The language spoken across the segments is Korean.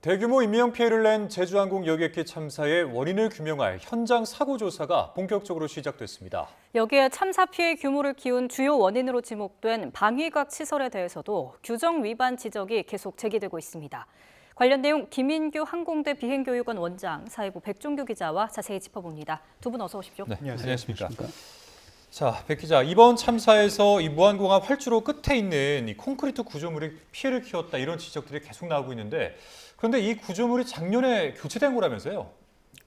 대규모 인명피해를 낸 제주항공 여객기 참사의 원인을 규명할 현장 사고 조사가 본격적으로 시작됐습니다. 여기에 참사 피해 규모를 키운 주요 원인으로 지목된 방위각 시설에 대해서도 규정 위반 지적이 계속 제기되고 있습니다. 관련 내용 김인규 항공대 비행교육원 원장, 사회부 백종규 기자와 자세히 짚어봅니다. 두 분 어서 오십시오. 네, 안녕하십니까. 자, 백 기자, 이번 참사에서 이 무안공항 활주로 끝에 있는 이 콘크리트 구조물이 피해를 키웠다 이런 지적들이 계속 나오고 있는데 그런데 이 구조물이 작년에 교체된 거라면서요?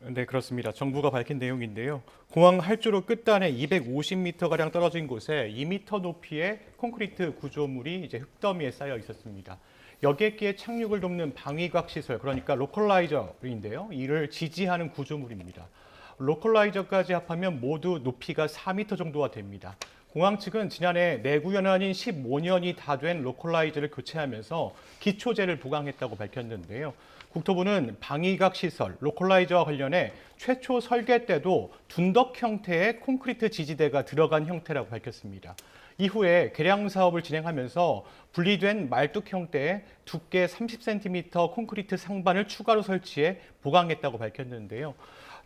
네, 그렇습니다. 정부가 밝힌 내용인데요. 공항 활주로 끝단에 250m가량 떨어진 곳에 2m 높이의 콘크리트 구조물이 흙더미에 쌓여 있었습니다. 여객기의 착륙을 돕는 방위각 시설, 그러니까 로컬라이저인데요. 이를 지지하는 구조물입니다. 로컬라이저까지 합하면 모두 높이가 4m 정도가 됩니다. 공항 측은 지난해 내구연한인 15년이 다 된 로컬라이저를 교체하면서 기초제를 부강했다고 밝혔는데요. 국토부는 방위각 시설, 로컬라이저와 관련해 최초 설계 때도 둔덕 형태의 콘크리트 지지대가 들어간 형태라고 밝혔습니다. 이후에 개량 사업을 진행하면서 분리된 말뚝 형태의 두께 30cm 콘크리트 상반을 추가로 설치해 보강했다고 밝혔는데요.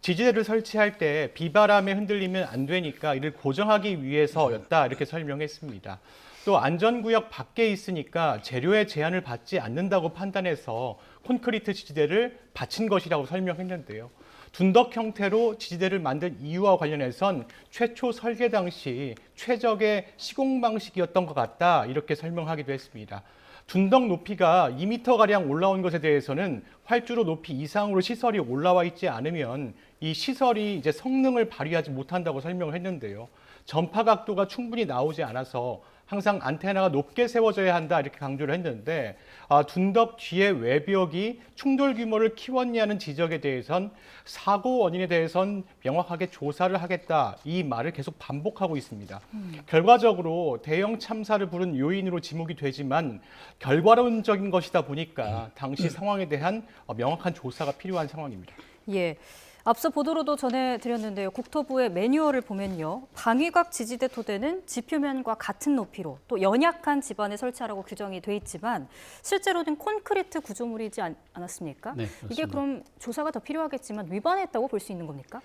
지지대를 설치할 때 비바람에 흔들리면 안 되니까 이를 고정하기 위해서였다 이렇게 설명했습니다. 또 안전구역 밖에 있으니까 재료의 제한을 받지 않는다고 판단해서 콘크리트 지지대를 받친 것이라고 설명했는데요. 둔덕 형태로 지지대를 만든 이유와 관련해선 최초 설계 당시 최적의 시공 방식이었던 것 같다 이렇게 설명하기도 했습니다. 둔덕 높이가 2m가량 올라온 것에 대해서는 활주로 높이 이상으로 시설이 올라와 있지 않으면 이 시설이 성능을 발휘하지 못한다고 설명을 했는데요. 전파 각도가 충분히 나오지 않아서 항상 안테나가 높게 세워져야 한다 이렇게 강조를 했는데 둔덕 뒤의 외벽이 충돌 규모를 키웠냐는 지적에 대해선 사고 원인에 대해선 명확하게 조사를 하겠다 이 말을 계속 반복하고 있습니다. 결과적으로 대형 참사를 부른 요인으로 지목이 되지만 결과론적인 것이다 보니까 당시 상황에 대한 명확한 조사가 필요한 상황입니다. 예. 앞서 보도로도 전해드렸는데요. 국토부의 매뉴얼을 보면요. 방위각 지지대 토대는 지표면과 같은 높이로 또 연약한 집안에 설치하라고 규정이 돼 있지만 실제로는 콘크리트 구조물이지 않았습니까? 네, 그렇습니다. 이게 그럼 조사가 더 필요하겠지만 위반했다고 볼 수 있는 겁니까?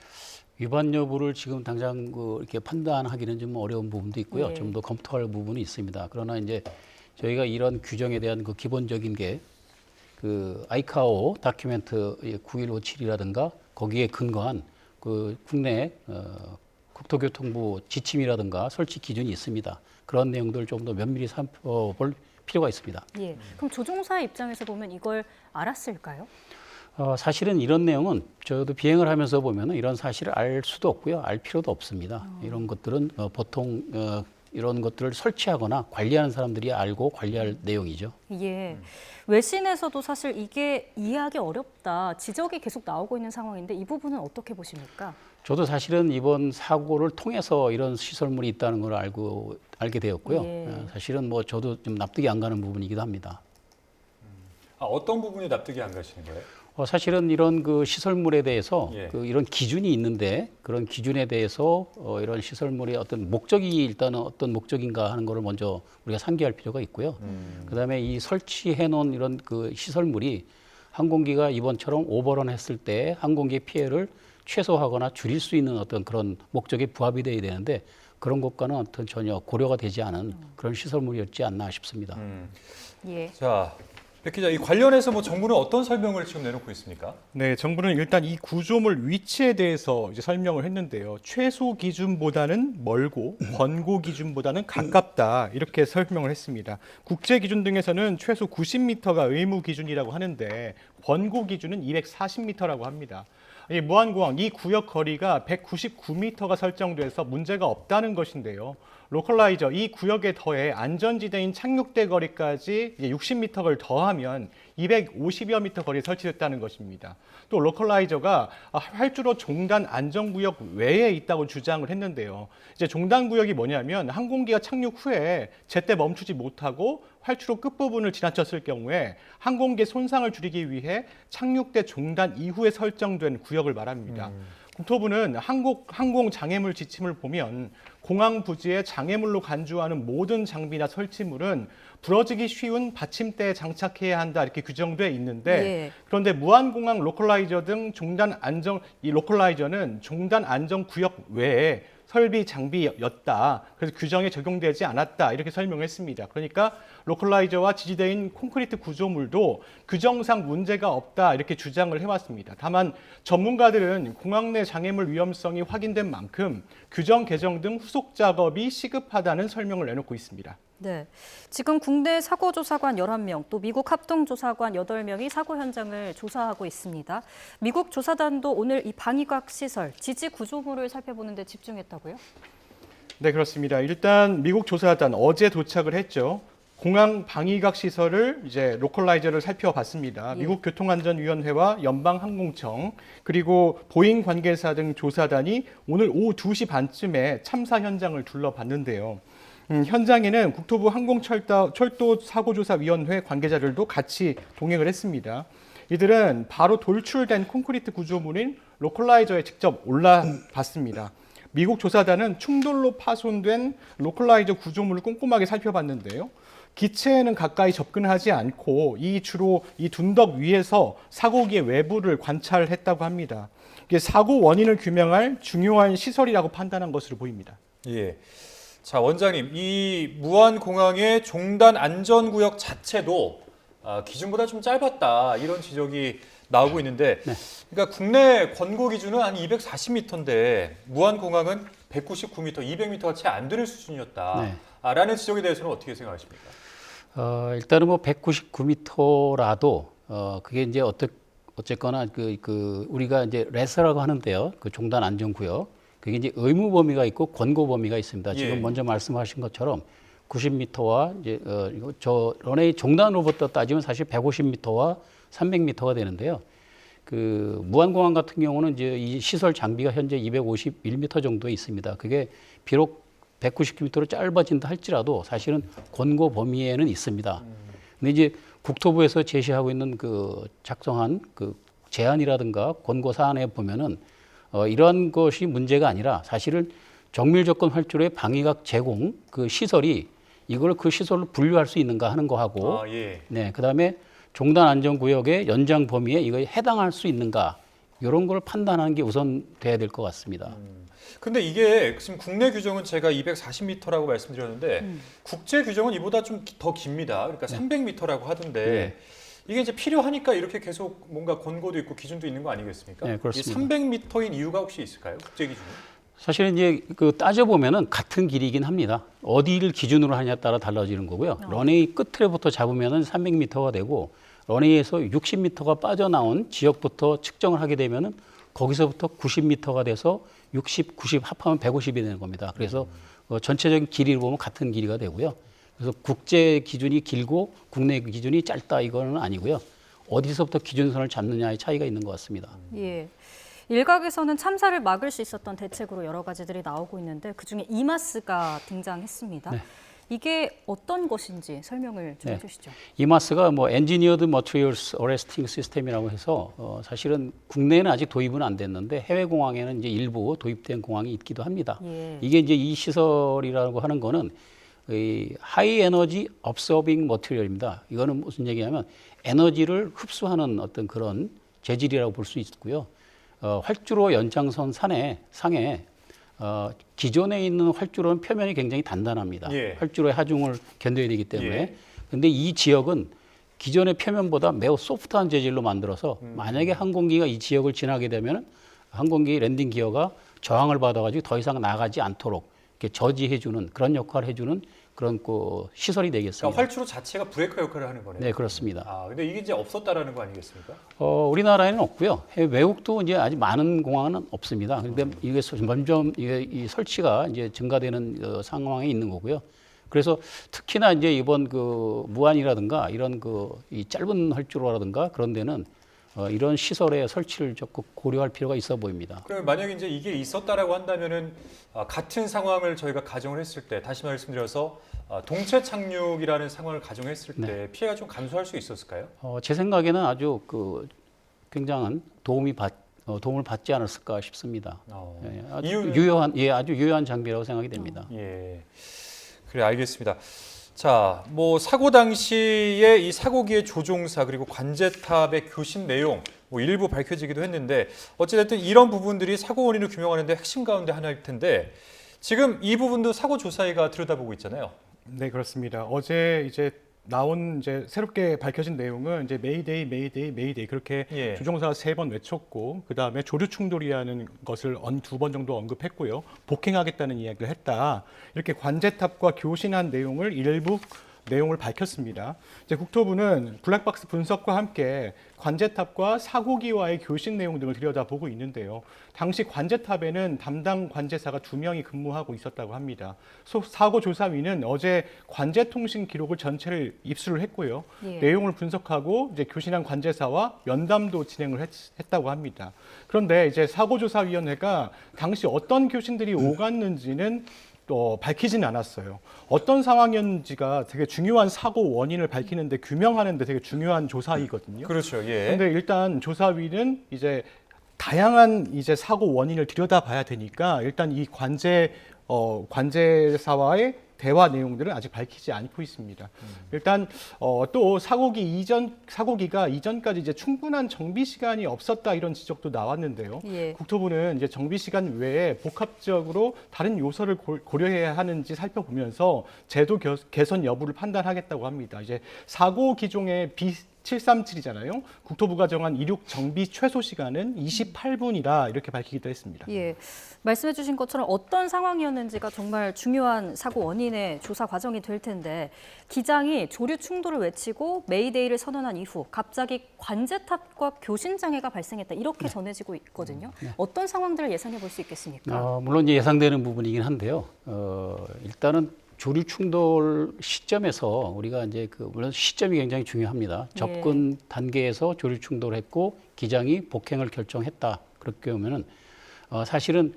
위반 여부를 지금 당장 이렇게 판단하기는 좀 어려운 부분도 있고요. 예. 좀 더 검토할 부분이 있습니다. 그러나 이제 저희가 이런 규정에 대한 그 기본적인 게 그 아이카오 다큐멘트 9157이라든가 거기에 근거한 그 국내 국토교통부 지침이라든가 설치 기준이 있습니다. 그런 내용들을 좀 더 면밀히 살펴볼 필요가 있습니다. 예. 그럼 조종사의 입장에서 보면 이걸 알았을까요? 사실은 이런 내용은 저도 비행을 하면서 보면 이런 사실을 알 수도 없고요. 알 필요도 없습니다. 이런 것들은 보통 이런 것들을 설치하거나 관리하는 사람들이 알고 관리할 내용이죠. 예. 외신에서도 사실 이게 이해하기 어렵다, 지적이 계속 나오고 있는 상황인데 이 부분은 어떻게 보십니까? 저도 사실은 이번 사고를 통해서 이런 시설물이 있다는 걸 알게 되었고요. 예. 사실은 저도 좀 납득이 안 가는 부분이기도 합니다. 어떤 부분이 납득이 안 가시는 거예요? 사실은 이런 그 시설물에 대해서 예. 이런 기준이 있는데 그런 기준에 대해서 이런 시설물의 어떤 목적이 일단은 어떤 목적인가 하는 거를 먼저 우리가 상기할 필요가 있고요. 그다음에 이 설치해 놓은 이런 그 시설물이 항공기가 이번처럼 오버런 했을 때 항공기의 피해를 최소화하거나 줄일 수 있는 어떤 그런 목적에 부합이 돼야 되는데 그런 것과는 어떤 전혀 고려가 되지 않은 그런 시설물이었지 않나 싶습니다. 예. 자, 백 기자, 이 관련해서 정부는 어떤 설명을 지금 내놓고 있습니까? 네, 정부는 일단 이 구조물 위치에 대해서 설명을 했는데요. 최소 기준보다는 멀고 권고 기준보다는 가깝다 이렇게 설명을 했습니다. 국제 기준 등에서는 최소 90m가 의무 기준이라고 하는데 권고 기준은 240m라고 합니다. 이 무안공항 이 구역 거리가 199m가 설정돼서 문제가 없다는 것인데요. 로컬라이저 이 구역에 더해 안전지대인 착륙대 거리까지 60m를 더하면 250여 미터 거리에 설치됐다는 것입니다. 또 로컬라이저가 활주로 종단 안전구역 외에 있다고 주장을 했는데요. 종단 구역이 뭐냐면 항공기가 착륙 후에 제때 멈추지 못하고 활주로 끝부분을 지나쳤을 경우에 항공기의 손상을 줄이기 위해 착륙대 종단 이후에 설정된 구역을 말합니다. 국토부는 항공 장애물 지침을 보면 공항 부지에 장애물로 간주하는 모든 장비나 설치물은 부러지기 쉬운 받침대에 장착해야 한다 이렇게 규정돼 있는데 예. 그런데 무안공항 로컬라이저 등 이 로컬라이저는 종단 안전 구역 외에 설비 장비였다. 그래서 규정에 적용되지 않았다. 이렇게 설명했습니다. 그러니까 로컬라이저와 지지대인 콘크리트 구조물도 규정상 문제가 없다. 이렇게 주장을 해왔습니다. 다만 전문가들은 공항 내 장애물 위험성이 확인된 만큼 규정 개정 등 후속 작업이 시급하다는 설명을 내놓고 있습니다. 네, 지금 국내 사고조사관 11명, 또 미국 합동조사관 8명이 사고 현장을 조사하고 있습니다. 미국 조사단도 오늘 이 방위각 시설, 지지 구조물을 살펴보는 데 집중했다고요? 네, 그렇습니다. 일단 미국 조사단 어제 도착을 했죠. 공항 방위각 시설을 이제 로컬라이저를 살펴봤습니다. 예. 미국 교통안전위원회와 연방항공청 그리고 보잉 관계사 등 조사단이 오늘 오후 2시 반쯤에 참사 현장을 둘러봤는데요. 현장에는 국토부 항공철도사고조사위원회 관계자들도 같이 동행을 했습니다. 이들은 바로 돌출된 콘크리트 구조물인 로컬라이저에 직접 올라봤습니다. 미국 조사단은 충돌로 파손된 로컬라이저 구조물을 꼼꼼하게 살펴봤는데요. 기체에는 가까이 접근하지 않고 주로 이 둔덕 위에서 사고기의 외부를 관찰했다고 합니다. 이게 사고 원인을 규명할 중요한 시설이라고 판단한 것으로 보입니다. 예. 자, 원장님, 이 무안공항의 종단 안전구역 자체도 기준보다 좀 짧았다 이런 지적이 나오고 있는데, 네. 그러니까 국내 권고 기준은 한 240m인데 무안공항은 199m, 200m가 채 안 되는 수준이었다. 네. 라는 지적에 대해서는 어떻게 생각하십니까? 일단은 뭐 199m라도 그게 이제 어쨌거나 우리가 이제 레서라고 하는데요. 그 종단 안전구역. 그게 이제 의무 범위가 있고 권고 범위가 있습니다. 지금 예. 먼저 말씀하신 것처럼 90m와 이제 저 런웨이 종단으로부터 따지면 사실 150m와 300m가 되는데요. 그 무안공항 같은 경우는 이제 이 시설 장비가 현재 251m 정도에 있습니다. 그게 비록 190km로 짧아진다 할지라도 사실은 권고 범위에는 있습니다. 근데 이제 국토부에서 제시하고 있는 그 작성한 그 제안이라든가 권고 사안에 보면은 이러한 것이 문제가 아니라 사실은 정밀 접근 활주로의 방위각 제공 그 시설이 이걸 그 시설로 분류할 수 있는가 하는 거하고 예. 네, 그다음에 종단 안전 구역의 연장 범위에 이거에 해당할 수 있는가 이런 걸 판단하는 게 우선 돼야 될 것 같습니다. 근데 이게 지금 국내 규정은 제가 240m라고 말씀드렸는데 국제 규정은 이보다 좀 더 깁니다. 그러니까 300m라고 하던데 네. 이게 이제 필요하니까 이렇게 계속 뭔가 권고도 있고 기준도 있는 거 아니겠습니까? 네, 그렇습니다. 이 300m인 이유가 혹시 있을까요? 국제 기준이? 사실은 이제 그 따져보면은 같은 길이긴 합니다. 어디를 기준으로 하냐에 따라 달라지는 거고요. 런웨이 끝으로부터 잡으면은 300m가 되고 런웨이에서 60m가 빠져나온 지역부터 측정을 하게 되면은 거기서부터 90m가 돼서 60, 90 합하면 150이 되는 겁니다. 그래서 전체적인 길이를 보면 같은 길이가 되고요. 그래서 국제 기준이 길고 국내 기준이 짧다 이거는 아니고요. 어디서부터 기준선을 잡느냐의 차이가 있는 것 같습니다. 예. 일각에서는 참사를 막을 수 있었던 대책으로 여러 가지들이 나오고 있는데 그중에 이마스가 등장했습니다. 네. 이게 어떤 것인지 설명을 좀 네. 해주시죠. 이마스가 뭐 Engineered Materials Arresting System이라고 해서 사실은 국내에는 아직 도입은 안 됐는데 해외 공항에는 이제 일부 도입된 공항이 있기도 합니다. 예. 이게 이제 이 시설이라고 하는 거는 이 하이 에너지 업서빙 머티리얼입니다. 이거는 무슨 얘기냐면 에너지를 흡수하는 어떤 그런 재질이라고 볼 수 있고요. 활주로 연장선 상에 기존에 있는 활주로는 표면이 굉장히 단단합니다. 예. 활주로의 하중을 견뎌야 되기 때문에. 예. 근데 이 지역은 기존의 표면보다 매우 소프트한 재질로 만들어서 만약에 항공기가 이 지역을 지나게 되면 항공기 랜딩 기어가 저항을 받아가지고 더 이상 나가지 않도록 이렇게 저지해주는 그런 역할을 해주는 그런 시설이 되겠습니다. 그러니까 활주로 자체가 브레이커 역할을 하는 거네요. 네, 그렇습니다. 근데 이게 이제 없었다라는 거 아니겠습니까? 우리나라에는 없고요. 외국도 이제 아직 많은 공항은 없습니다. 그런데 이게 점점 이 설치가 이제 증가되는 상황에 있는 거고요. 그래서 특히나 이제 이번 그 무안이라든가 이런 이 짧은 활주로라든가 그런 데는 이런 시설의 설치를 적극 고려할 필요가 있어 보입니다. 그러면 만약에 이제 이게 있었다라고 한다면은 같은 상황을 저희가 가정을 했을 때 다시 말씀드려서 동체 착륙이라는 상황을 가정했을 때 피해가 좀 감소할 수 있었을까요? 제 생각에는 아주 굉장한 도움이 도움을 받지 않았을까 싶습니다. 예, 아주 이유- 아주 유효한 장비라고 생각이 됩니다. 예. 그래, 알겠습니다. 자, 뭐 사고 당시에 이 사고기의 조종사 그리고 관제탑의 교신 내용 뭐 일부 밝혀지기도 했는데 어찌됐든 이런 부분들이 사고 원인을 규명하는 데 핵심 가운데 하나일 텐데 지금 이 부분도 사고 조사위가 들여다보고 있잖아요. 네, 그렇습니다. 어제 이제 나온 이제 새롭게 밝혀진 내용은 이제 메이데이, 메이데이, 메이데이 그렇게 예. 조종사가 3번 외쳤고 그 다음에 조류 충돌이라는 것을 2번 정도 언급했고요. 복행하겠다는 이야기를 했다. 이렇게 관제탑과 교신한 내용을 일부 내용을 밝혔습니다. 이제 국토부는 블랙박스 분석과 함께 관제탑과 사고기와의 교신 내용 등을 들여다보고 있는데요. 당시 관제탑에는 담당 관제사가 2명이 근무하고 있었다고 합니다. 사고조사위는 어제 관제통신 기록을 전체를 입수를 했고요. 예. 내용을 분석하고 이제 교신한 관제사와 면담도 진행을 했다고 합니다. 그런데 이제 사고조사위원회가 당시 어떤 교신들이 오갔는지는 또 밝히진 않았어요. 어떤 상황이었는지가 되게 중요한 사고 원인을 밝히는데 규명하는데 되게 중요한 조사이거든요. 그렇죠. 예. 그런데 일단 조사위는 이제 다양한 이제 사고 원인을 들여다봐야 되니까 일단 이 관제사와의 대화 내용들은 아직 밝히지 않고 있습니다. 일단 또 사고기가 이전까지 이제 충분한 정비 시간이 없었다 이런 지적도 나왔는데요. 예. 국토부는 이제 정비 시간 외에 복합적으로 다른 요소를 고려해야 하는지 살펴보면서 제도 개선 여부를 판단하겠다고 합니다. 이제 사고 기종의 B737이잖아요. 국토부가 정한 이륙 정비 최소 시간은 28분이다 이렇게 밝히기도 했습니다. 예, 말씀해 주신 것처럼 어떤 상황이었는지가 정말 중요한 사고 원인의 조사 과정이 될 텐데 기장이 조류 충돌을 외치고 메이데이를 선언한 이후 갑자기 관제탑과 교신 장애가 발생했다 이렇게 전해지고 있거든요. 어떤 상황들을 예상해 볼 수 있겠습니까? 물론 이제 예상되는 부분이긴 한데요. 일단은 조류 충돌 시점에서 우리가 이제 물론 시점이 굉장히 중요합니다. 접근 단계에서 조류 충돌했고 기장이 복행을 결정했다. 그렇게 보면은 사실은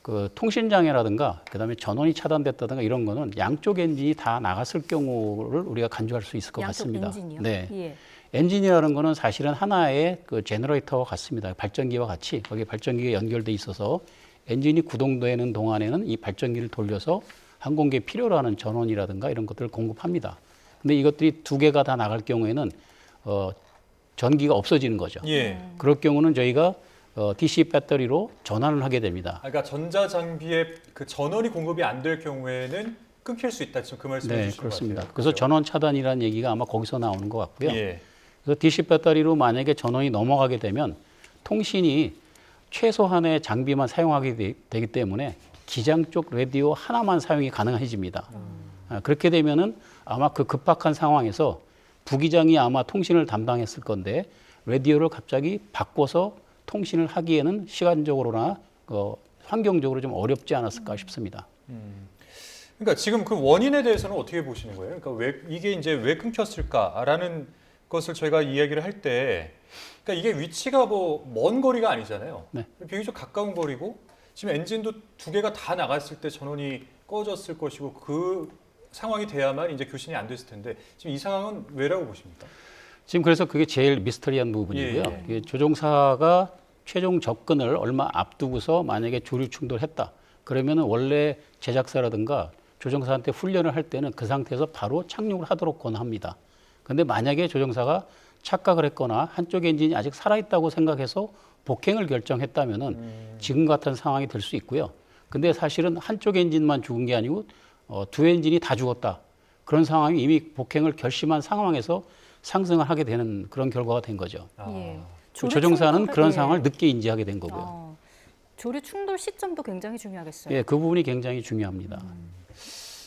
그 통신 장애라든가 그다음에 전원이 차단됐다든가 이런 거는 양쪽 엔진이 다 나갔을 경우를 우리가 간주할 수 있을 것 같습니다. 엔진이요? 네. 예. 엔진이라는 거는 사실은 하나의 그 제너레이터와 같습니다. 발전기와 같이 거기에 발전기가 연결돼 있어서 엔진이 구동되는 동안에는 이 발전기를 돌려서 항공기에 필요로 하는 전원이라든가 이런 것들을 공급합니다. 근데 이것들이 2개가 다 나갈 경우에는 전기가 없어지는 거죠. 예. 그럴 경우는 저희가 DC 배터리로 전환을 하게 됩니다. 그러니까 전자 장비에 그 전원이 공급이 안 될 경우에는 끊길 수 있다. 지금 그 말씀해 네, 주신 것 그렇습니다. 같아요. 그래서 그렇죠? 전원 차단이라는 얘기가 아마 거기서 나오는 것 같고요. 예. 그래서 DC 배터리로 만약에 전원이 넘어가게 되면 통신이 최소한의 장비만 사용하게 되기 때문에 기장 쪽 라디오 하나만 사용이 가능해집니다. 그렇게 되면은 아마 그 급박한 상황에서 부기장이 아마 통신을 담당했을 건데 라디오를 갑자기 바꿔서 통신을 하기에는 시간적으로나 환경적으로 좀 어렵지 않았을까 싶습니다. 그러니까 지금 그 원인에 대해서는 어떻게 보시는 거예요? 그러니까 이게 이제 왜 끊겼을까라는 것을 저희가 이야기를 할 때, 그러니까 이게 위치가 뭐 먼 거리가 아니잖아요. 네. 비교적 가까운 거리고 지금 엔진도 2개가 다 나갔을 때 전원이 꺼졌을 것이고 그 상황이 돼야만 이제 교신이 안 됐을 텐데 지금 이 상황은 왜라고 보십니까? 지금 그래서 그게 제일 미스터리한 부분이고요. 예. 이게 조종사가 최종 접근을 얼마 앞두고서 만약에 조류 충돌했다. 그러면은 원래 제작사라든가 조종사한테 훈련을 할 때는 그 상태에서 바로 착륙을 하도록 권합니다. 그런데 만약에 조종사가 착각을 했거나 한쪽 엔진이 아직 살아있다고 생각해서 복행을 결정했다면은 지금 같은 상황이 될 수 있고요. 근데 사실은 한쪽 엔진만 죽은 게 아니고 2 엔진이 다 죽었다. 그런 상황이 이미 복행을 결심한 상황에서 상승을 하게 되는 그런 결과가 된 거죠. 예. 조종사는 그런 예. 상황을 늦게 인지하게 된 거고요. 조류 충돌 시점도 굉장히 중요하겠어요. 예, 그 부분이 굉장히 중요합니다.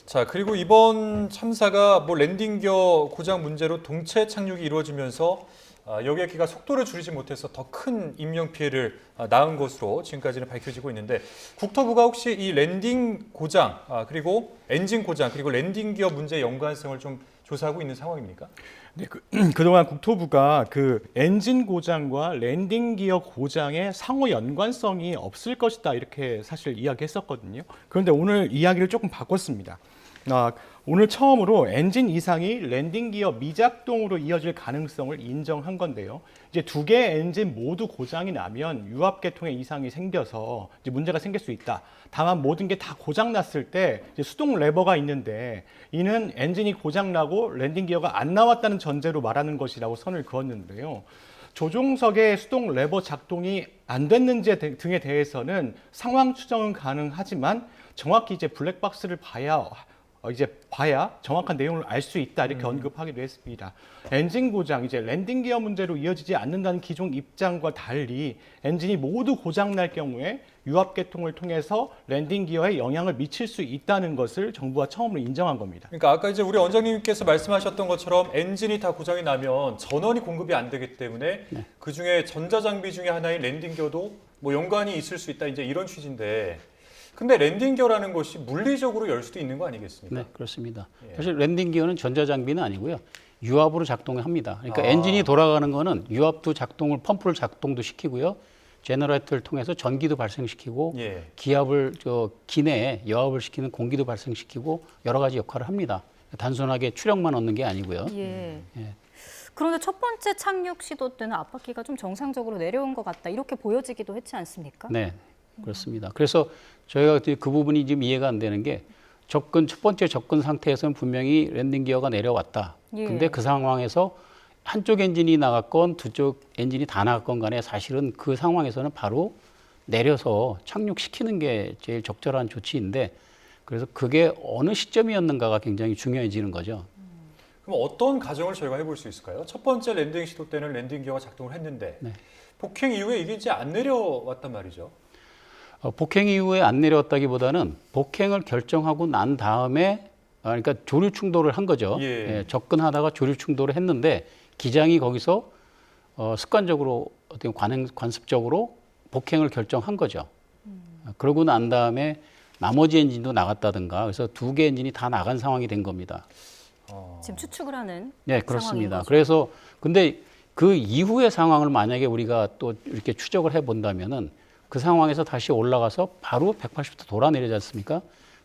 자, 그리고 이번 참사가 뭐 랜딩기어 고장 문제로 동체 착륙이 이루어지면서 여객기가 속도를 줄이지 못해서 더 큰 인명 피해를 낳은 것으로 지금까지는 밝혀지고 있는데 국토부가 혹시 이 랜딩 고장 그리고 엔진 고장 그리고 랜딩기어 문제의 연관성을 좀 조사하고 있는 상황입니까? 네, 그동안 국토부가 그 엔진 고장과 랜딩 기어 고장의 상호 연관성이 없을 것이다 이렇게 사실 이야기했었거든요. 그런데 오늘 이야기를 조금 바꿨습니다. 오늘 처음으로 엔진 이상이 랜딩 기어 미작동으로 이어질 가능성을 인정한 건데요. 이제 두 개의 엔진 모두 고장이 나면 유압계통에 이상이 생겨서 이제 문제가 생길 수 있다. 다만 모든 게 다 고장 났을 때 이제 수동 레버가 있는데 이는 엔진이 고장 나고 랜딩 기어가 안 나왔다는 전제로 말하는 것이라고 선을 그었는데요. 조종석의 수동 레버 작동이 안 됐는지 등에 대해서는 상황 추정은 가능하지만 정확히 이제 블랙박스를 봐야 정확한 내용을 알 수 있다 이렇게 언급하기도 했습니다. 엔진 고장, 이제 랜딩 기어 문제로 이어지지 않는다는 기존 입장과 달리 엔진이 모두 고장 날 경우에 유압계통을 통해서 랜딩 기어에 영향을 미칠 수 있다는 것을 정부가 처음으로 인정한 겁니다. 그러니까 아까 이제 우리 원장님께서 말씀하셨던 것처럼 엔진이 다 고장이 나면 전원이 공급이 안 되기 때문에 그 중에 전자장비 중에 하나인 랜딩 기어도 뭐 연관이 있을 수 있다 이제 이런 취지인데. 근데 랜딩 기어라는 것이 물리적으로 열 수도 있는 거 아니겠습니까? 네, 그렇습니다. 예. 사실 랜딩 기어는 전자장비는 아니고요. 유압으로 작동을 합니다. 그러니까 엔진이 돌아가는 거는 유압도 작동을 펌프를 작동도 시키고요. 제너레이터를 통해서 전기도 발생시키고 예. 기압을 기내에 여압을 시키는 공기도 발생시키고 여러 가지 역할을 합니다. 단순하게 추력만 얻는 게 아니고요. 예. 예. 그런데 첫 번째 착륙 시도 때는 앞바퀴가 좀 정상적으로 내려온 것 같다 이렇게 보여지기도 했지 않습니까? 네, 그렇습니다. 그래서 저희가 그 부분이 지금 이해가 안 되는 게 첫 번째 접근 상태에서는 분명히 랜딩 기어가 내려왔다. 예. 근데 그 상황에서 한쪽 엔진이 나갔건 두 쪽 엔진이 다 나갔건 간에 사실은 그 상황에서는 바로 내려서 착륙시키는 게 제일 적절한 조치인데 그래서 그게 어느 시점이었는가가 굉장히 중요해지는 거죠. 그럼 어떤 가정을 저희가 해볼 수 있을까요? 첫 번째 랜딩 시도 때는 랜딩 기어가 작동을 했는데 네. 폭행 이후에 이게 이제 안 내려왔단 말이죠. 복행 이후에 안 내려왔다기보다는 복행을 결정하고 난 다음에 그러니까 조류 충돌을 한 거죠. 예. 접근하다가 조류 충돌을 했는데 기장이 거기서 습관적으로 어떤 관습적으로 복행을 결정한 거죠. 그러고 난 다음에 나머지 엔진도 나갔다든가 그래서 두 개 엔진이 다 나간 상황이 된 겁니다. 지금 추측을 하는 네, 상황인 그렇습니다. 거죠. 그래서 근데 그 이후의 상황을 만약에 우리가 또 이렇게 추적을 해 본다면은 그 상황에서 다시 올라가서 바로 180도 돌아 내리지 않습니까?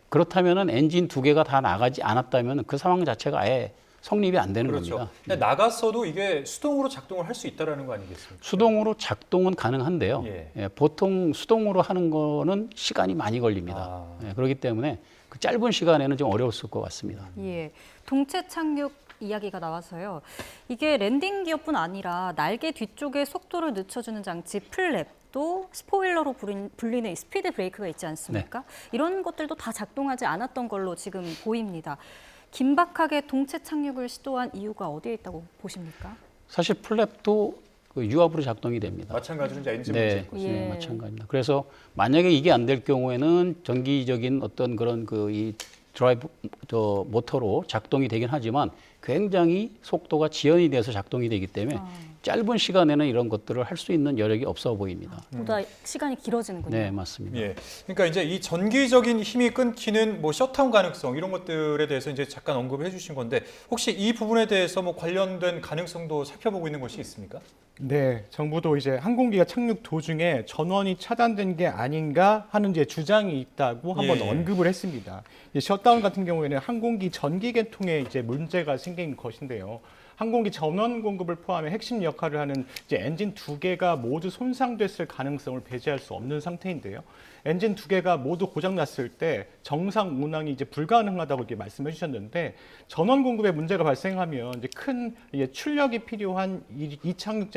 그렇다면은 엔진 두 개가 다 나가지 않았다면 그 상황 자체가 아예 성립이 안 되는 그렇죠. 겁니다. 근데 나갔어도 이게 수동으로 작동을 할 수 있다라는 거 아니겠습니까? 수동으로 작동은 가능한데요. 예. 보통 수동으로 하는 거는 시간이 많이 걸립니다. 그렇기 때문에 그 짧은 시간에는 좀 어려웠을 것 같습니다. 예, 동체 착륙 이야기가 나와서요. 이게 랜딩 기어뿐 아니라 날개 뒤쪽에 속도를 늦춰주는 장치 플랩 또 스포일러로 불리는 이 스피드 브레이크가 있지 않습니까? 이런 것들도 다 작동하지 않았던 걸로 지금 보입니다. 긴박하게 동체 착륙을 시도한 이유가 어디에 있다고 보십니까? 사실 플랩도 그 유압으로 작동이 됩니다. 마찬가지로 이제 엔진 네, 문제인 거죠. 예. 마찬가지입니다. 그래서 만약에 이게 안 될 경우에는 전기적인 어떤 그런 이 드라이브 모터로 작동이 되긴 하지만 굉장히 속도가 지연이 돼서 작동이 되기 때문에 짧은 시간에는 이런 것들을 할 수 있는 여력이 없어 보입니다. 보다 시간이 길어지는군요. 네, 맞습니다. 예. 그러니까 이제 이 전기적인 힘이 끊기는 뭐 셧다운 가능성 이런 것들에 대해서 이제 잠깐 언급을 해주신 건데 혹시 이 부분에 대해서 뭐 관련된 가능성도 살펴보고 있는 것이 있습니까? 네, 정부도 이제 항공기가 착륙 도중에 전원이 차단된 게 아닌가 하는 이제 주장이 있다고 한번 예. 언급을 했습니다. 이제 셧다운 같은 경우에는 항공기 전기 계통에 이제 문제가 생긴 것인데요. 항공기 전원 공급을 포함해 핵심 역할을 하는 이제 엔진 두 개가 모두 손상됐을 가능성을 배제할 수 없는 상태인데요. 엔진 두 개가 모두 고장났을 때 정상 운항이 이제 불가능하다고 이렇게 말씀해 주셨는데 전원 공급에 문제가 발생하면 이제 큰 출력이 필요한 이 착륙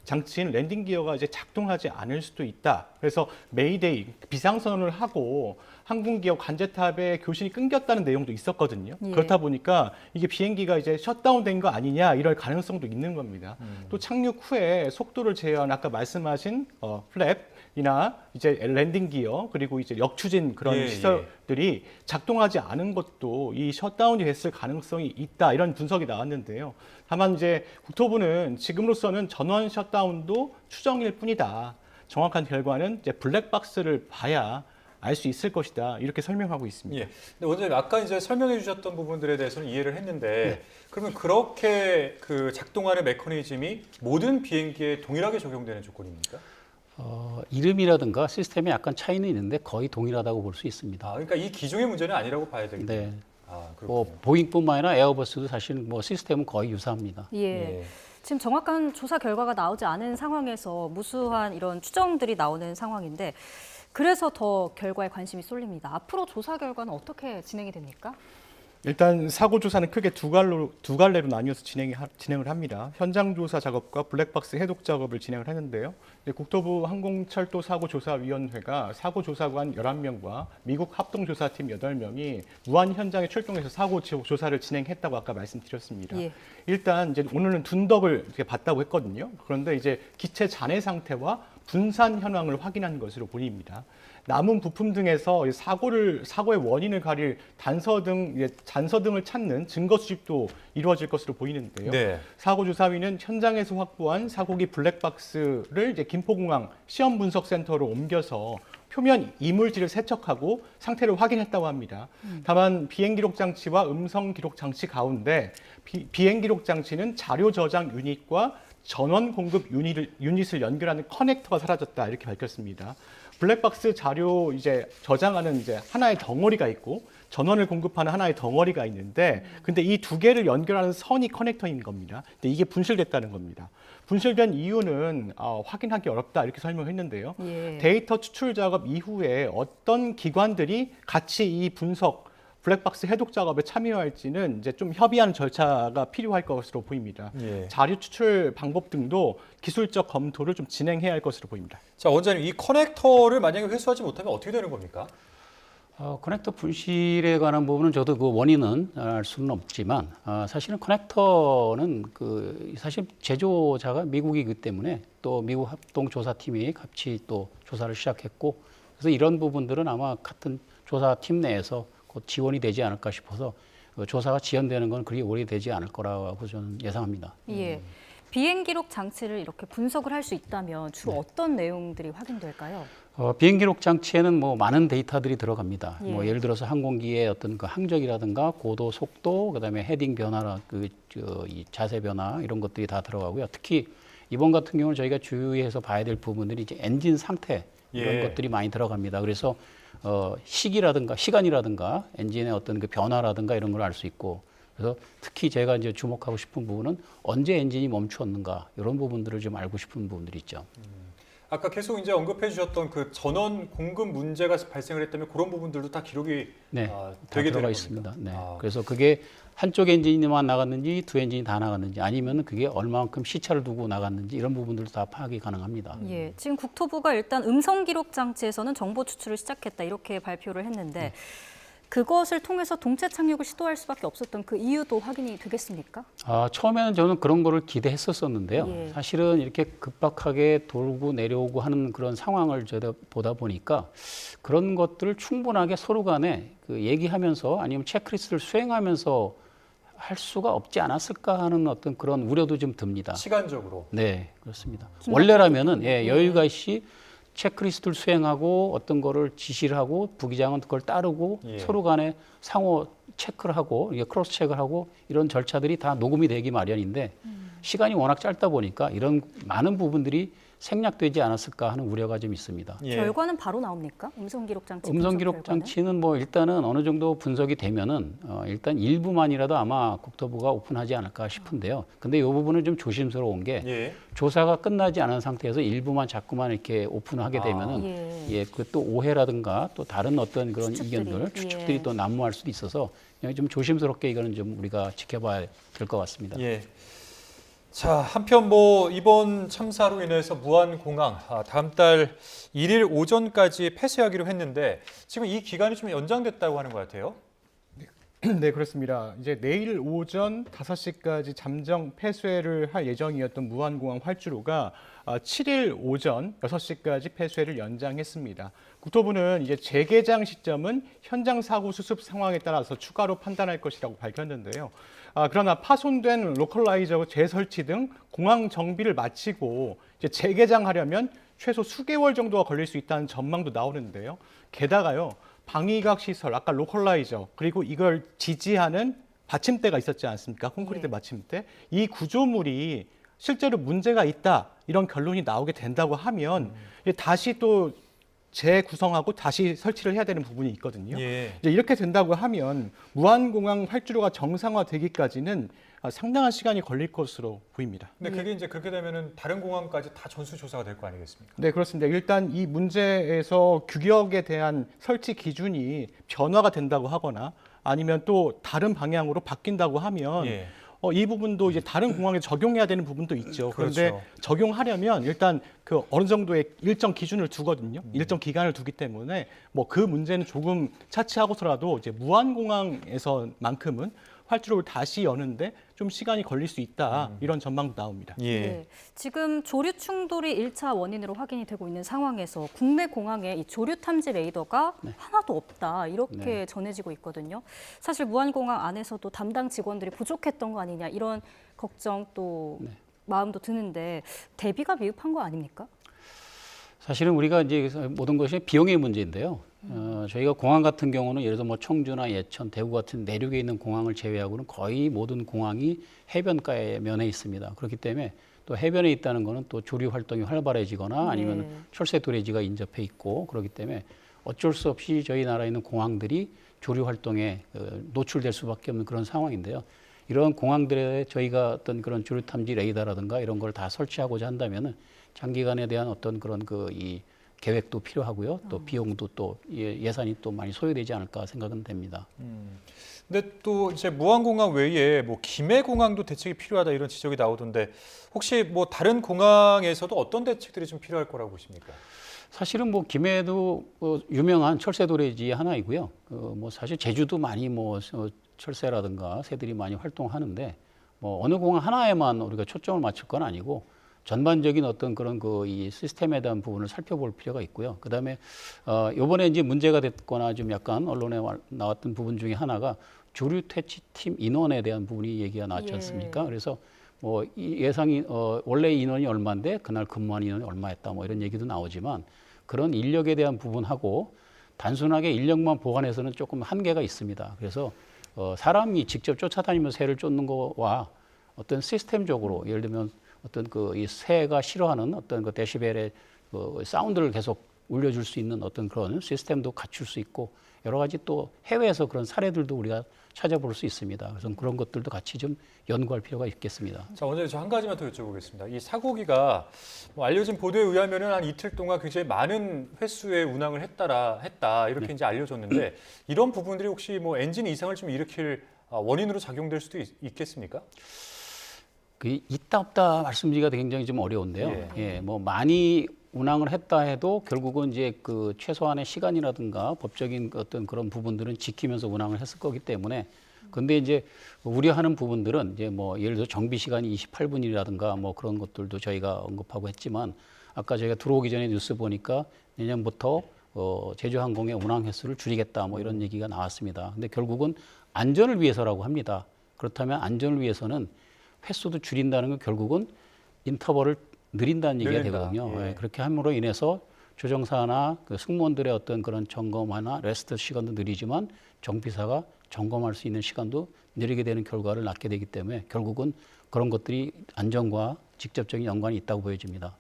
장치인 랜딩 기어가 이제 작동하지 않을 수도 있다. 그래서 메이데이 비상선언을 하고 항공기어 관제탑에 교신이 끊겼다는 내용도 있었거든요. 예. 그렇다 보니까 이게 비행기가 이제 셧다운된 거 아니냐 이럴 가능성도 있는 겁니다. 또 착륙 후에 속도를 제어한 아까 말씀하신 플랩이나 이제 랜딩 기어 그리고 이제 역추진 그런 예, 시설들이 작동하지 않은 것도 이 셧다운이 됐을 가능성이 있다 이런 분석이 나왔는데요. 다만 이제 국토부는 지금으로서는 전원 셧다운도 추정일 뿐이다. 정확한 결과는 이제 블랙박스를 봐야 알 수 있을 것이다. 이렇게 설명하고 있습니다. 예. 근데 원장님 아까 이제 설명해 주셨던 부분들에 대해서는 이해를 했는데 그러면 그렇게 그 작동하는 메커니즘이 모든 비행기에 동일하게 적용되는 조건입니까? 이름이라든가 시스템에 약간 차이는 있는데 거의 동일하다고 볼 수 있습니다. 그러니까 이 기종의 문제는 아니라고 봐야 되겠네요. 네. 뭐 보잉뿐만 아니라 에어버스도 사실 뭐 시스템은 거의 유사합니다. 예. 지금 정확한 조사 결과가 나오지 않은 상황에서 무수한 이런 추정들이 나오는 상황인데 그래서 더 결과에 관심이 쏠립니다. 앞으로 조사 결과는 어떻게 진행이 됩니까? 일단 사고 조사는 크게 두 갈래로 나뉘어서 진행을 합니다. 현장 조사 작업과 블랙박스 해독 작업을 진행을 하는데요. 국토부 항공철도사고조사위원회가 사고조사관 11명과 미국 합동조사팀 8명이 무한 현장에 출동해서 사고 조사를 진행했다고 아까 말씀드렸습니다. 예. 일단 이제 오늘은 둔덕을 이렇게 봤다고 했거든요. 그런데 이제 기체 잔해 상태와 분산 현황을 확인한 것으로 보입니다. 남은 부품 등에서 사고의 원인을 가릴 단서 등 잔서 등을 찾는 증거 수집도 이루어질 것으로 보이는데요. 네. 사고조사위는 현장에서 확보한 사고기 블랙박스를 이제 김포공항 시험 분석센터로 옮겨서 표면 이물질을 세척하고 상태를 확인했다고 합니다. 다만 비행기록 장치와 음성 기록 장치 가운데 비행기록 장치는 자료 저장 유닛과 전원 공급 유닛을 연결하는 커넥터가 사라졌다 이렇게 밝혔습니다. 블랙박스 자료 저장하는 하나의 덩어리가 있고 전원을 공급하는 하나의 덩어리가 있는데 근데 이 두 개를 연결하는 선이 커넥터인 겁니다. 근데 이게 분실됐다는 겁니다. 분실된 이유는 확인하기 어렵다 이렇게 설명했는데요. 예. 데이터 추출 작업 이후에 어떤 기관들이 같이 이 블랙박스 해독 작업에 참여할지는 이제 좀 협의하는 절차가 필요할 것으로 보입니다. 예. 자료 추출 방법 등도 기술적 검토를 좀 진행해야 할 것으로 보입니다. 자, 원장님, 이 커넥터를 만약에 회수하지 못하면 어떻게 되는 겁니까? 커넥터 분실에 관한 부분은 저도 그 원인은 알 수는 없지만 사실은 커넥터는 사실 제조자가 미국이기 때문에 또 미국 합동조사팀이 같이 또 조사를 시작했고 그래서 이런 부분들은 아마 같은 조사팀 내에서 곧 지원이 되지 않을까 싶어서 조사가 지연되는 건 그리 오래되지 않을 거라고 저는 예상합니다. 예. 비행 기록 장치를 이렇게 분석을 할 수 있다면 주로 어떤 내용들이 확인될까요? 비행 기록 장치에는 뭐 많은 데이터들이 들어갑니다. 예. 뭐 예를 들어서 항공기의 어떤 그 항적이라든가 고도, 속도, 그다음에 헤딩 변화나 이 자세 변화 이런 것들이 다 들어가고요. 특히 이번 같은 경우는 저희가 주의해서 봐야 될 부분들이 이제 엔진 상태 이런 예. 것들이 많이 들어갑니다. 그래서 시간이라든가 엔진의 어떤 그 변화라든가 이런 걸 알 수 있고 그래서 특히 제가 이제 주목하고 싶은 부분은 언제 엔진이 멈추었는가 이런 부분들을 좀 알고 싶은 부분들이 있죠. 아까 계속 이제 언급해 주셨던 그 전원 공급 문제가 발생을 했다면 그런 부분들도 다 기록이 네, 다 되게 되게 들어가 되는 있습니다. 겁니까? 네. 그래서 그게 한쪽 엔진만 나갔는지 두 엔진이 다 나갔는지 아니면 그게 얼마만큼 시차를 두고 나갔는지 이런 부분들도 다 파악이 가능합니다. 예, 지금 국토부가 일단 음성 기록 장치에서는 정보 추출을 시작했다 이렇게 발표를 했는데 그것을 통해서 동체 착륙을 시도할 수밖에 없었던 그 이유도 확인이 되겠습니까? 처음에는 저는 그런 거를 기대했었었는데요. 예. 사실은 이렇게 급박하게 돌고 내려오고 하는 그런 상황을 저희가 보다 보니까 그런 것들을 충분하게 서로 간에 얘기하면서 아니면 체크리스트를 수행하면서 할 수가 없지 않았을까 하는 어떤 그런 우려도 좀 듭니다. 시간적으로. 네, 그렇습니다. 원래라면은 여유가 있이 체크리스트를 수행하고 어떤 거를 지시를 하고 부기장은 그걸 따르고 예. 서로 간에 상호 체크를 하고 이게 크로스 체크를 하고 이런 절차들이 다 녹음이 되기 마련인데 시간이 워낙 짧다 보니까 이런 많은 부분들이 생략되지 않았을까 하는 우려가 좀 있습니다. 예. 결과는 바로 나옵니까? 음성 기록 장치 음성 분석 기록 결과는? 장치는 뭐 일단은 어느 정도 분석이 되면은 일단 일부만이라도 아마 국토부가 오픈하지 않을까 싶은데요. 근데 이 부분은 좀 조심스러운 게 예. 조사가 끝나지 않은 상태에서 일부만 자꾸만 이렇게 오픈하게 되면은 예. 그 또 오해라든가 또 다른 어떤 그런 추측들이, 이견들, 추측들이 예. 또 난무할 수도 있어서 그냥 좀 조심스럽게 이거는 좀 우리가 지켜봐야 될 것 같습니다. 예. 자, 한편 뭐 이번 참사로 인해서 무안공항 다음 달 1일 오전까지 폐쇄하기로 했는데 지금 이 기간이 좀 연장됐다고 하는 것 같아요. 네, 그렇습니다. 이제 내일 오전 5시까지 잠정 폐쇄를 할 예정이었던 무안공항 활주로가 7일 오전 6시까지 폐쇄를 연장했습니다. 국토부는 이제 재개장 시점은 현장 사고 수습 상황에 따라서 추가로 판단할 것이라고 밝혔는데요. 그러나 파손된 로컬라이저 재설치 등 공항 정비를 마치고 이제 재개장하려면 최소 수개월 정도가 걸릴 수 있다는 전망도 나오는데요. 게다가요. 방위각 시설, 아까 로컬라이저, 그리고 이걸 지지하는 받침대가 있었지 않습니까? 콘크리트 받침대. 이 구조물이 실제로 문제가 있다, 이런 결론이 나오게 된다고 하면 다시 또 재구성하고 다시 설치를 해야 되는 부분이 있거든요. 예. 이제 이렇게 된다고 하면 무안공항 활주로가 정상화되기까지는 상당한 시간이 걸릴 것으로 보입니다. 근데 그게 이제 그렇게 되면은 다른 공항까지 다 전수 조사가 될 거 아니겠습니까? 네, 그렇습니다. 일단 이 문제에서 규격에 대한 설치 기준이 변화가 된다고 하거나 아니면 또 다른 방향으로 바뀐다고 하면 예. 이 부분도 이제 다른 공항에 적용해야 되는 부분도 있죠. 그런데 그렇죠. 적용하려면 일단 그 어느 정도의 일정 기준을 두거든요. 일정 기간을 두기 때문에 뭐 그 문제는 조금 차치하고서라도 이제 무안공항에서만큼은 활주로를 다시 여는데 좀 시간이 걸릴 수 있다. 이런 전망도 나옵니다. 예. 네, 지금 조류 충돌이 1차 원인으로 확인이 되고 있는 상황에서 국내 공항에 이 조류 탐지 레이더가 하나도 없다 이렇게 전해지고 있거든요. 사실 무안공항 안에서도 담당 직원들이 부족했던 거 아니냐 이런 걱정 또 마음도 드는데 대비가 미흡한 거 아닙니까? 사실은 우리가 이제 모든 것이 비용의 문제인데요. 저희가 공항 같은 경우는 예를 들어 뭐 청주나 예천, 대구 같은 내륙에 있는 공항을 제외하고는 거의 모든 공항이 해변가에 면에 있습니다. 그렇기 때문에 또 해변에 있다는 것은 또 조류 활동이 활발해지거나 아니면 철새 도래지가 인접해 있고 그렇기 때문에 어쩔 수 없이 저희 나라에 있는 공항들이 조류 활동에 노출될 수밖에 없는 그런 상황인데요. 이런 공항들에 저희가 어떤 그런 조류 탐지 레이더라든가 이런 걸 다 설치하고자 한다면은 장기간에 대한 어떤 그런 이 계획도 필요하고요. 또 비용도 또 예산이 또 많이 소요되지 않을까 생각은 됩니다. 근데 또 이제 무안공항 외에 뭐 김해공항도 대책이 필요하다 이런 지적이 나오던데 혹시 뭐 다른 공항에서도 어떤 대책들이 좀 필요할 거라고 보십니까? 사실은 뭐 김해도 유명한 철새 도래지 하나이고요. 뭐 사실 제주도 많이 뭐 철새라든가 새들이 많이 활동하는데 뭐 어느 공항 하나에만 우리가 초점을 맞출 건 아니고 전반적인 어떤 그런 이 시스템에 대한 부분을 살펴볼 필요가 있고요. 그다음에 이번에 이제 문제가 됐거나 좀 약간 언론에 나왔던 부분 중에 하나가 조류 퇴치팀 인원에 대한 부분이 얘기가 나왔지 않습니까? 그래서 뭐 예상이 원래 인원이 얼마인데 그날 근무한 인원이 얼마였다 뭐 이런 얘기도 나오지만 그런 인력에 대한 부분하고 단순하게 인력만 보관해서는 조금 한계가 있습니다. 그래서 사람이 직접 쫓아다니면서 새를 쫓는 거와 어떤 시스템적으로 예를 들면 어떤 이 새가 싫어하는 어떤 그 데시벨의 사운드를 계속 울려줄 수 있는 어떤 그런 시스템도 갖출 수 있고 여러 가지 또 해외에서 그런 사례들도 우리가 찾아볼 수 있습니다. 그래서 그런 것들도 같이 좀 연구할 필요가 있겠습니다. 자, 오늘 저 한 가지만 더 여쭤보겠습니다. 이 사고기가 뭐 알려진 보도에 의하면은 한 이틀 동안 굉장히 많은 횟수의 운항을 했다 이렇게 이제 알려졌는데 이런 부분들이 혹시 뭐 엔진 이상을 좀 일으킬 원인으로 작용될 수도 있겠습니까? 있다 없다 말씀드리기가 굉장히 좀 어려운데요. 예, 뭐 많이 운항을 했다 해도 결국은 이제 그 최소한의 시간이라든가 법적인 어떤 그런 부분들은 지키면서 운항을 했을 거기 때문에 근데 이제 우려하는 부분들은 이제 뭐 예를 들어 정비 시간이 28분이라든가 뭐 그런 것들도 저희가 언급하고 했지만 아까 저희가 들어오기 전에 뉴스 보니까 내년부터 제주항공의 운항 횟수를 줄이겠다 뭐 이런 얘기가 나왔습니다. 근데 결국은 안전을 위해서라고 합니다. 그렇다면 안전을 위해서는 횟수도 줄인다는 건 결국은 인터벌을 늘린다는 얘기가 되거든요. 예. 그렇게 함으로 인해서 조종사나 그 승무원들의 어떤 그런 점검이나 레스트 시간도 느리지만 정비사가 점검할 수 있는 시간도 느리게 되는 결과를 낳게 되기 때문에 결국은 그런 것들이 안전과 직접적인 연관이 있다고 보여집니다.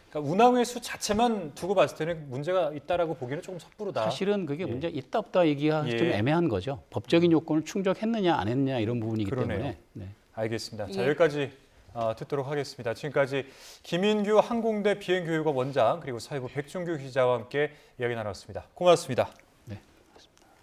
그러니까 운항 횟수 자체만 두고 봤을 때는 문제가 있다라고 보기는 조금 섣부르다. 사실은 그게 문제 있다 없다 얘기가 좀 애매한 거죠. 법적인 요건을 충족했느냐 안 했느냐 이런 부분이기 그러네요. 때문에. 네. 알겠습니다. 자, 여기까지 듣도록 하겠습니다. 지금까지 김인규 항공대 비행교육원 원장 그리고 사회부 백준규 기자와 함께 이야기 나눴습니다. 고맙습니다.